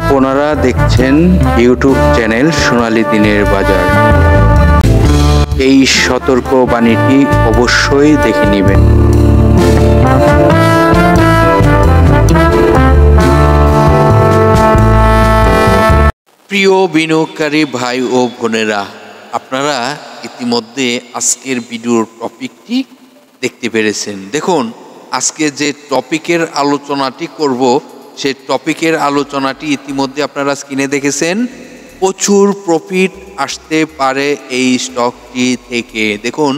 আপনারা দেখছেন YouTube channel সোনালী দিনের বাজার। এই সতর্ক বাণীটি অবশ্যই দেখে নেবেন। প্রিয় বিনিয়োগকারী ভাই ও বোনেরা, আপনারা ইতিমধ্যে আজকের ভিডিওর টপিকটি দেখতে পেরেছেন। দেখুন, আজকে যে টপিকের আলোচনাটি করব সেই টপিকের আলোচনাটি ইতিমধ্যে আপনারা স্ক্রিনে দেখেছেন। প্রচুর প্রফিট আসতে পারে এই স্টকটি থেকে। দেখুন,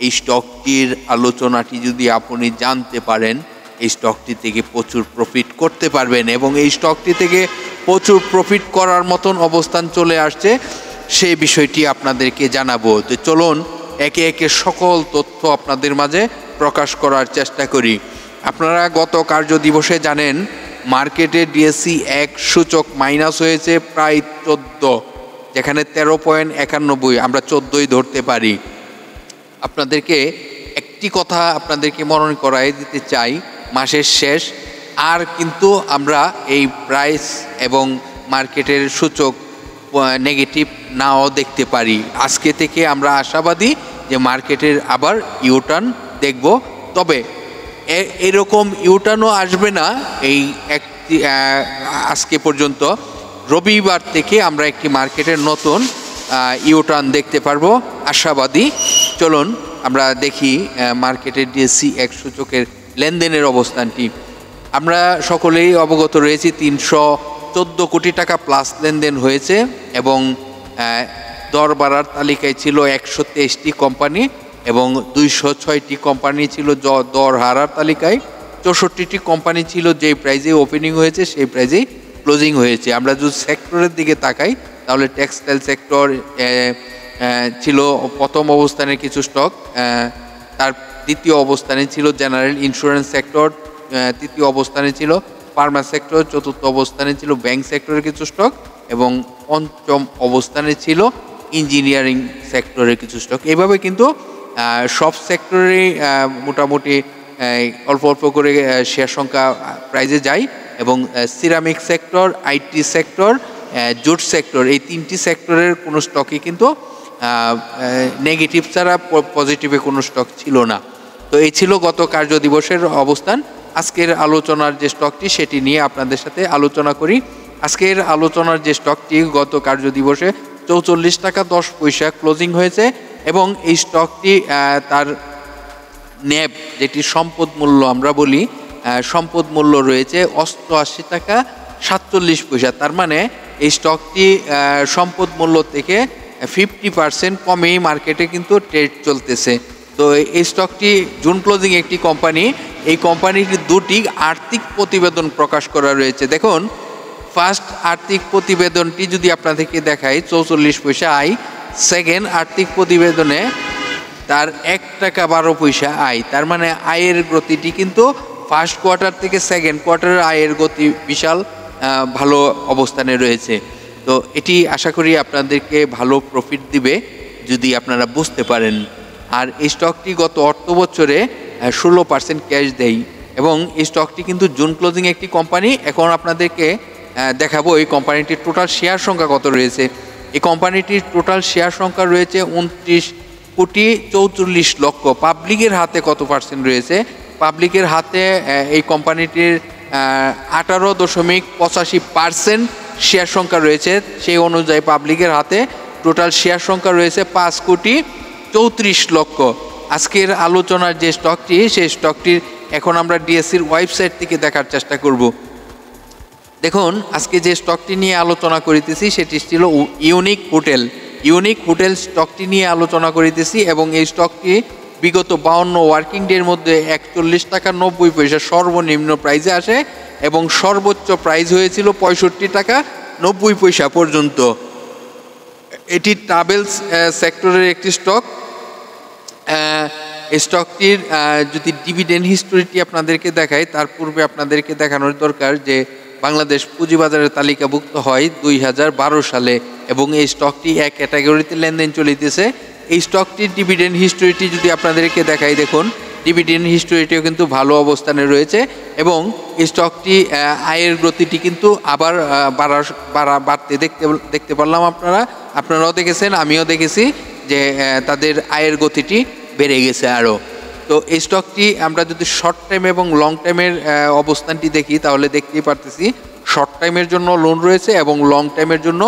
এই স্টকটির আলোচনাটি যদি আপনি জানতে পারেন, এই স্টকটি থেকে প্রচুর প্রফিট করতে পারবেন এবং এই স্টকটি থেকে প্রচুর প্রফিট করার মতন অবস্থান চলে আসছে, সেই বিষয়টি আপনাদেরকে জানাবো। তো চলুন একে একে সকল তথ্য আপনাদের মাঝে প্রকাশ করার চেষ্টা করি। আপনারা গত কার্য দিবসে জানেন মার্কেটে ডিএসসি 1 সূচক মাইনাস হয়েছে প্রায় 14, যেখানে 13.91, আমরা 14ই ধরতে পারি। আপনাদেরকে একটি কথা আপনাদেরকে মনে করাই দিতে চাই, মাসের শেষ আর কিন্তু আমরা এই প্রাইস এবং মার্কেটের সূচক নেগেটিভ নাও দেখতে পারি। আজকে থেকে আমরা আশাবাদী যে মার্কেটের আবার ইউটার্ন দেখব, তবে এরকম ইউটার্নও আসবে না এই একটি আজকে পর্যন্ত। রবিবার থেকে আমরা একটি মার্কেটের নতুন ইউটার্ন দেখতে পারবো, আশাবাদী। চলুন আমরা দেখি মার্কেটের ডিএসসি 1 সূচকের লেনদেনের অবস্থানটি। আমরা সকলেই অবগত রয়েছি 314 কোটি টাকা প্লাস লেনদেন হয়েছে এবং দর বাড়ার তালিকায় ছিল 123টি কোম্পানি এবং 206টি কোম্পানি ছিল দর হারার তালিকায়। 64টি কোম্পানি ছিল যেই প্রাইজে ওপেনিং হয়েছে সেই প্রাইজেই ক্লোজিং হয়েছে। আমরা যদি সেক্টরের দিকে তাকাই তাহলে টেক্সটাইল সেক্টর ছিল প্রথম অবস্থানের কিছু স্টক, তার দ্বিতীয় অবস্থানে ছিল জেনারেল ইন্স্যুরেন্স সেক্টর, তৃতীয় অবস্থানে ছিল ফার্মা সেক্টর, চতুর্থ অবস্থানে ছিল ব্যাংক সেক্টরের কিছু স্টক এবং পঞ্চম অবস্থানে ছিল ইঞ্জিনিয়ারিং সেক্টরের কিছু স্টক। এইভাবে কিন্তু সব সেক্টরে মোটামুটি অল্প অল্প করে শেয়ার সংখ্যা প্রাইজে যায় এবং ceramic sector, IT sector, jute sector, এই 3টি সেক্টরের কোনো স্টকই কিন্তু নেগেটিভ ছাড়া পজিটিভে কোনো স্টক ছিল না। তো এই ছিল গত কার্য দিবসের অবস্থান। আজকের আলোচনার যে স্টকটি সেটি নিয়ে আপনাদের সাথে আলোচনা করি। আজকের আলোচনার যে স্টকটি গত কার্য দিবসে 44 টাকা 10 পয়সা ক্লোজিং হয়েছে এবং এই স্টকটি তার ন্যাব যেটি সম্পদ মূল্য আমরা বলি, সম্পদ মূল্য রয়েছে 88 টাকা 47 পয়সা। তার মানে এই স্টকটি সম্পদ মূল্য থেকে 50% কমেই মার্কেটে কিন্তু ট্রেড চলতেছে। তো এই স্টকটি জুন ক্লোজিং একটি কোম্পানি, এই কোম্পানিটির 2টি আর্থিক প্রতিবেদন প্রকাশ করা রয়েছে। দেখুন, ফার্স্ট আর্থিক প্রতিবেদনটি যদি আপনাদেরকে দেখাই 44 পয়সা আয়, সেকেন্ড আর্থিক প্রতিবেদনে তার 1 টাকা 12 পয়সা আয়। তার মানে আয়ের গতিটি কিন্তু ফার্স্ট কোয়ার্টার থেকে সেকেন্ড কোয়ার্টারের আয়ের গতি বিশাল ভালো অবস্থানে রয়েছে। তো এটি আশা করি আপনাদেরকে ভালো প্রফিট দিবে যদি আপনারা বুঝতে পারেন। আর এই স্টকটি গত অর্থ বছরে 16% ক্যাশ দেয় এবং এই স্টকটি কিন্তু জুন ক্লোজিং একটি কোম্পানি। এখন আপনাদেরকে দেখাবো এই কোম্পানিটির টোটাল শেয়ার সংখ্যা কত রয়েছে। এই কোম্পানিটির টোটাল শেয়ার সংখ্যা রয়েছে 29 কোটি 44 লক্ষ। পাবলিকের হাতে কত পার্সেন্ট রয়েছে? পাবলিকের হাতে এই কোম্পানিটির 18.85% শেয়ার সংখ্যা রয়েছে। সেই অনুযায়ী পাবলিকের হাতে টোটাল শেয়ার সংখ্যা রয়েছে 5 কোটি 34 লক্ষ। আজকের আলোচনার যে স্টকটি, সেই স্টকটির এখন আমরা ডিএসসির ওয়েবসাইট থেকে দেখার চেষ্টা করব। দেখুন, আজকে যে স্টকটি নিয়ে আলোচনা করিতেছি সেটি ছিল ইউনিক হোটেল। ইউনিক হোটেল স্টকটি নিয়ে আলোচনা করিতেছি এবং এই স্টকটি বিগত 52 ওয়ার্কিং ডের মধ্যে 41 টাকা 90 পয়সা সর্বনিম্ন প্রাইজে আসে এবং সর্বোচ্চ প্রাইস হয়েছিল 65 টাকা 90 পয়সা পর্যন্ত। এটি ট্রাভেলস সেক্টরের একটি স্টক। এই স্টকটির যদি ডিভিডেন্ড হিস্টোরিটি আপনাদেরকে দেখায়, তার পূর্বে আপনাদেরকে দেখানোর দরকার যে বাংলাদেশ পুঁজিবাজারের তালিকাভুক্ত হয় 2012 সালে এবং এই স্টকটি এক ক্যাটাগরিতে লেনদেন চলিতেছে। এই স্টকটির ডিভিডেন্ড হিস্টোরিটি যদি আপনাদেরকে দেখাই, দেখুন ডিভিডেন্ড হিস্টোরিটিও কিন্তু ভালো অবস্থানে রয়েছে এবং স্টকটি আয়ের গতিটি কিন্তু আবার বাড়তে দেখতে পারলাম। আপনারাও দেখেছেন, আমিও দেখেছি যে তাদের আয়ের গতিটি বেড়ে গেছে আরও। তো এই স্টকটি আমরা যদি শর্ট টাইম এবং লং টাইমের অবস্থানটি দেখি তাহলে দেখতেই পারতেছি শর্ট টাইমের জন্য লোন রয়েছে এবং লং টাইমের জন্য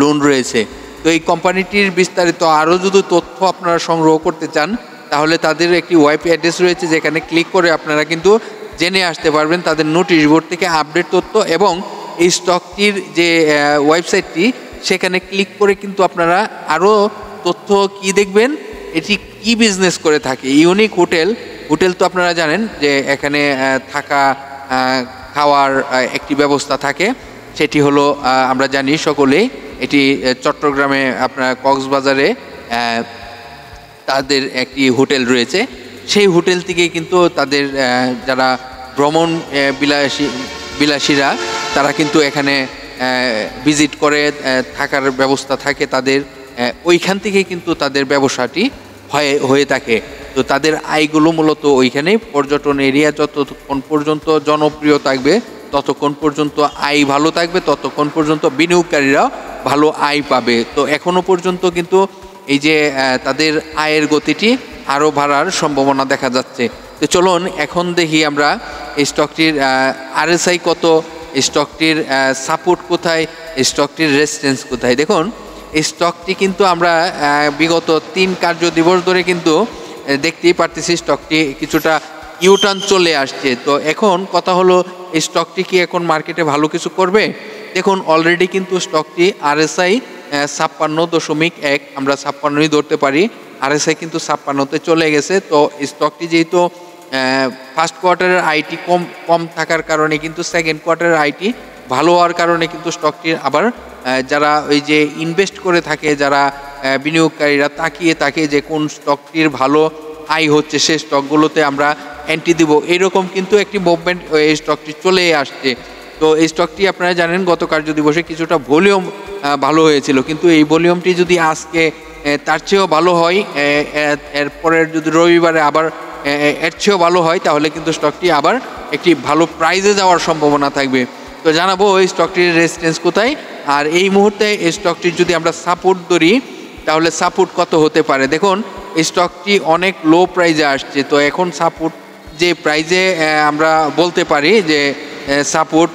লোন রয়েছে। তো এই কোম্পানিটির বিস্তারিত আরও যদি তথ্য আপনারা সংগ্রহ করতে চান তাহলে তাদের একটি ওয়েব অ্যাড্রেস রয়েছে, যেখানে ক্লিক করে আপনারা কিন্তু জেনে আসতে পারবেন তাদের নোটিশ বোর্ড থেকে আপডেট তথ্য, এবং এই স্টকটির যে ওয়েবসাইটটি সেখানে ক্লিক করে কিন্তু আপনারা আরও তথ্য কি দেখবেন, এটি কি বিজনেস করে থাকে। ইউনিক হোটেল তো আপনারা জানেন যে এখানে থাকা খাওয়ার একটি ব্যবস্থা থাকে, সেটি হলো আমরা জানি সকলেই, এটি চট্টগ্রামে আপনার কক্সবাজারে তাদের একটি হোটেল রয়েছে। সেই হোটেল থেকে কিন্তু তাদের যারা ভ্রমণ বিলাসীরা তারা কিন্তু এখানে ভিজিট করে, থাকার ব্যবস্থা থাকে তাদের, ওইখান থেকে কিন্তু তাদের ব্যবসাটি হয়ে থাকে। তো তাদের আয়গুলো মূলত ওইখানে পর্যটন এরিয়া যতক্ষণ পর্যন্ত জনপ্রিয় থাকবে ততক্ষণ পর্যন্ত আয় ভালো থাকবে, ততক্ষণ পর্যন্ত বিনিয়োগকারীরা ভালো আয় পাবে। তো এখনো পর্যন্ত কিন্তু এই যে তাদের আয়ের গতিটি আরও বাড়ার সম্ভাবনা দেখা যাচ্ছে। তো চলুন এখন দেখি আমরা এই স্টকটির RSI কত, স্টকটির সাপোর্ট কোথায়, স্টকটির রেজিস্ট্যান্স কোথায়। দেখুন এই স্টকটি কিন্তু আমরা বিগত 3 কার্য দিবস ধরে কিন্তু দেখতেই পারতেছি স্টকটি কিছুটা ইউটার্ন চলে আসছে। তো এখন কথা হলো এই স্টকটি কি এখন মার্কেটে ভালো কিছু করবে? দেখুন অলরেডি কিন্তু স্টকটি RSI 56.1, আমরা 56ই ধরতে পারি, RSI কিন্তু 56তে চলে গেছে। তো স্টকটি যেহেতু ফার্স্ট কোয়ার্টারের আইটি কম থাকার কারণে কিন্তু সেকেন্ড কোয়ার্টারের আইটি ভালো হওয়ার কারণে কিন্তু স্টকটির আবার যারা ওই যে ইনভেস্ট করে থাকে, যারা বিনিয়োগকারীরা তাকিয়ে যে কোন স্টকটির ভালো আয় হচ্ছে সেই স্টকগুলোতে আমরা এন্ট্রি দিব, এইরকম কিন্তু একটি মুভমেন্ট এই স্টকটি চলে আসছে। তো এই স্টকটি আপনারা জানেন গত কার্য দিবসে কিছুটা ভলিউম ভালো হয়েছিল, কিন্তু এই ভলিউমটি যদি আজকে তার চেয়েও ভালো হয়, এরপরের যদি রবিবারে আবার এর চেয়েও ভালো হয় তাহলে কিন্তু স্টকটি আবার একটি ভালো প্রাইজে যাওয়ার সম্ভাবনা থাকবে। তো জানাবো এই স্টকটির রেজিস্ট্যান্স কোথায়, আর এই মুহূর্তে এই স্টকটির যদি আমরা সাপোর্ট ধরি তাহলে সাপোর্ট কত হতে পারে। দেখুন এই স্টকটি অনেক লো প্রাইজে আসছে। তো এখন সাপোর্ট যে প্রাইজে আমরা বলতে পারি যে সাপোর্ট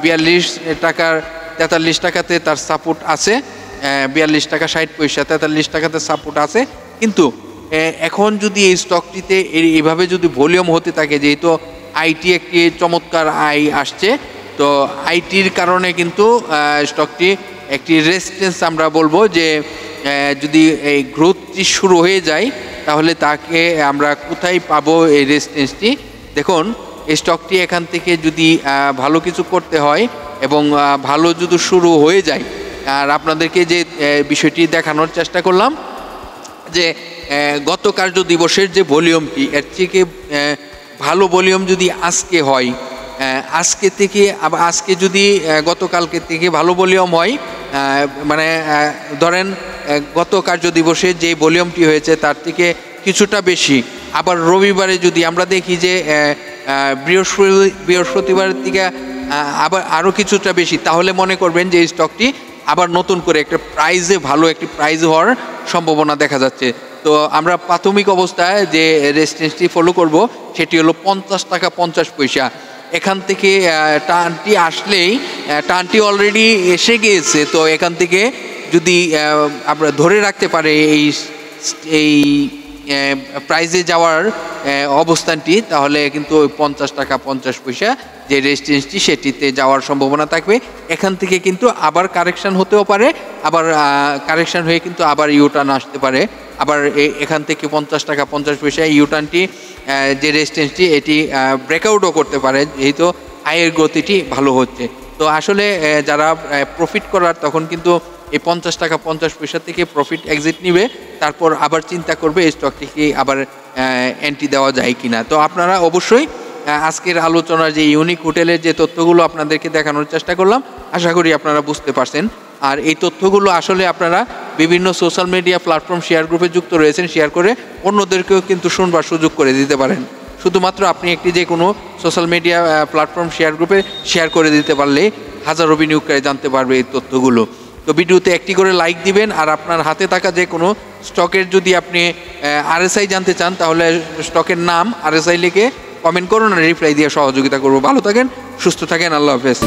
42 টাকার 43 টাকাতে তার সাপোর্ট আছে, 42 টাকা 60 পয়সা 43 টাকাতে সাপোর্ট আছে। কিন্তু এখন যদি এই স্টকটিতে এইভাবে যদি ভলিউম হতে থাকে, যেহেতু আইটি একটি চমৎকার আয় আসছে, তো আইটির কারণে কিন্তু স্টকটি একটি রেজিস্ট্যান্স আমরা বলবো যে যদি এই গ্রোথটি শুরু হয়ে যায় তাহলে তাকে আমরা কোথায় পাবো এই রেজিস্ট্যান্সটি। দেখুন এই স্টকটি এখান থেকে যদি ভালো কিছু করতে হয় এবং ভালো যদি শুরু হয়ে যায়, আর আপনাদেরকে যে বিষয়টি দেখানোর চেষ্টা করলাম যে গত কার্য দিবসের যে ভলিউমটি, এর থেকে ভালো ভলিউম যদি আজকে হয়, আজকে থেকে আবার আজকে যদি গতকালকে থেকে ভালো ভলিউম হয়, মানে ধরেন গত কার্য দিবসে যে ভলিউমটি হয়েছে তার থেকে কিছুটা বেশি, আবার রবিবারে যদি আমরা দেখি যে বৃহস্পতিবারের থেকে আবার আরও কিছুটা বেশি, তাহলে মনে করবেন যে এই স্টকটি আবার নতুন করে একটা প্রাইজে ভালো একটি প্রাইজ হওয়ার সম্ভাবনা দেখা যাচ্ছে। তো আমরা প্রাথমিক অবস্থায় যে রেজিস্ট্যান্সটি ফলো করব সেটি হলো 50 টাকা 50 পয়সা। এখান থেকে টার্নটি আসলেই, টার্নটি অলরেডি এসে গিয়েছে, তো এখান থেকে যদি আমরা ধরে রাখতে পারে এই প্রাইজে যাওয়ার অবস্থানটি, তাহলে কিন্তু ওই 50 টাকা 50 পয়সা যে রেজিস্ট্যান্সটি সেটিতে যাওয়ার সম্ভাবনা থাকবে। এখান থেকে কিন্তু আবার কারেকশন হতেও পারে, আবার কারেকশন হয়ে কিন্তু আবার ইউটার্ন আসতে পারে, আবার এখান থেকে 50 টাকা 50 পয়সা ইউটার্নটি যে রেজিস্ট্যান্সটি এটি ব্রেকআউটও করতে পারে, যেহেতু আয়ের গতিটি ভালো হচ্ছে। তো আসলে যারা প্রফিট করার তখন কিন্তু এই 50 টাকা 50 পয়সা থেকে প্রফিট এক্সিট নিবে, তারপর আবার চিন্তা করবে এই স্টকটিকে আবার এন্ট্রি দেওয়া যায় কিনা। তো আপনারা অবশ্যই আজকের আলোচনার যে ইউনিক হোটেলের যে তথ্যগুলো আপনাদেরকে দেখানোর চেষ্টা করলাম, আশা করি আপনারা বুঝতে পারছেন। আর এই তথ্যগুলো আসলে আপনারা বিভিন্ন সোশ্যাল মিডিয়া প্ল্যাটফর্ম শেয়ার গ্রুপে যুক্ত রয়েছেন, শেয়ার করে অন্যদেরকেও কিন্তু শুনবার সুযোগ করে দিতে পারেন। শুধুমাত্র আপনি একটি যে কোনো সোশ্যাল মিডিয়া প্ল্যাটফর্ম শেয়ার গ্রুপে শেয়ার করে দিতে পারলে হাজারো বিনিয়োগকারী জানতে পারবে এই তথ্যগুলো। তো ভিডিওতে একটি করে লাইক দিবেন, আর আপনার হাতে থাকা যে কোনো স্টকের যদি আপনি আরএসআই জানতে চান তাহলে স্টকের নাম আরএসআই লিখে কমেন্ট করুন, আর রিপ্লাই দিয়ে সহযোগিতা করবো। ভালো থাকেন, সুস্থ থাকেন, আল্লাহ হাফেজ।